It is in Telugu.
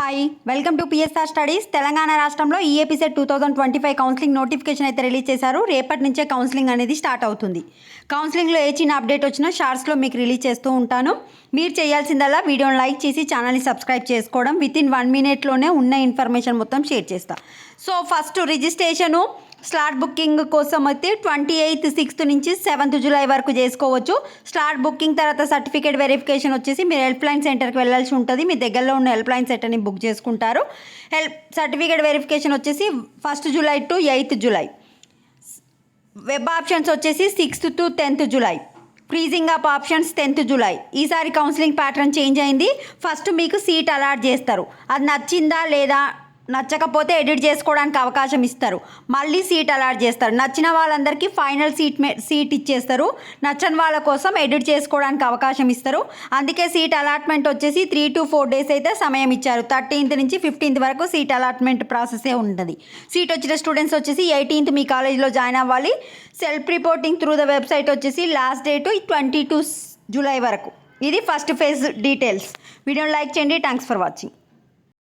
Hi welcome to PSR studies. Telangana రాష్ట్రంలో ఈ ఎపిసెడ్ 2025 కౌన్సిలింగ్ నోటిఫికేషన్ అయితే రిలీజ్ చేశారు. రేపటి నుంచే కౌన్సిలింగ్ అనేది స్టార్ట్ అవుతుంది. కౌన్సిలింగ్లో ఏ చిన్న అప్డేట్ వచ్చినా షార్ట్స్లో మీకు రిలీజ్ చేస్తూ ఉంటాను. మీరు చేయాల్సిందల్లా వీడియోని లైక్ చేసి ఛానల్ని సబ్స్క్రైబ్ చేసుకోవడం. వితిన్ 1 మినిట్లోనే ఉన్న ఇన్ఫర్మేషన్ మొత్తం షేర్ చేస్తా. So first registration slot booking కోసం అయితే 28th 6th నుంచి 7th జూలై వరకు చేసుకోవచ్చు. స్లాట్ బుకింగ్ తర్వాత సర్టిఫికేట్ వెరిఫికేషన్ వచ్చేసి మీరు హెల్ప్ లైన్ సెంటర్కి వెళ్ళాల్సి ఉంటుంది. మీ దగ్గరలో ఉన్న హెల్ప్ లైన్ సెంటర్ని బుక్ చేసుకుంటారు. సర్టిఫికేట్ వెరిఫికేషన్ వచ్చేసి 1st July to 8th July. Web options వచ్చేసి 6th to 10th July. Freezing up options 10th July. ఈసారి కౌన్సిలింగ్ ప్యాటర్న్ చేంజ్ అయింది. ఫస్ట్ మీకు సీట్ అలాట్ చేస్తారు. అది నచ్చిందా లేదా, నచ్చకపోతే ఎడిట్ చేసుకోవడానికి అవకాశం ఇస్తారు. మళ్ళీ సీట్ అలాట్ చేస్తారు. నచ్చిన వాళ్ళందరికీ ఫైనల్ సీట్ ఇచ్చేస్తారు. నచ్చని వాళ్ళ కోసం ఎడిట్ చేసుకోవడానికి అవకాశం ఇస్తారు. అందుకే సీట్ అలాట్మెంట్ వచ్చేసి 3 to 4 days అయితే సమయం ఇచ్చారు. 13th నుంచి 15th వరకు సీట్ అలాట్మెంట్ ప్రాసెసే ఉంటుంది. సీట్ వచ్చిన స్టూడెంట్స్ వచ్చేసి 18th మీ కాలేజ్లో జాయిన్ అవ్వాలి. Self reporting through the website వచ్చేసి లాస్ట్ డేటు 22 జూలై వరకు. ఇది ఫస్ట్ ఫేజ్ డీటెయిల్స్. వీడియోని లైక్ చేయండి. Thanks for watching.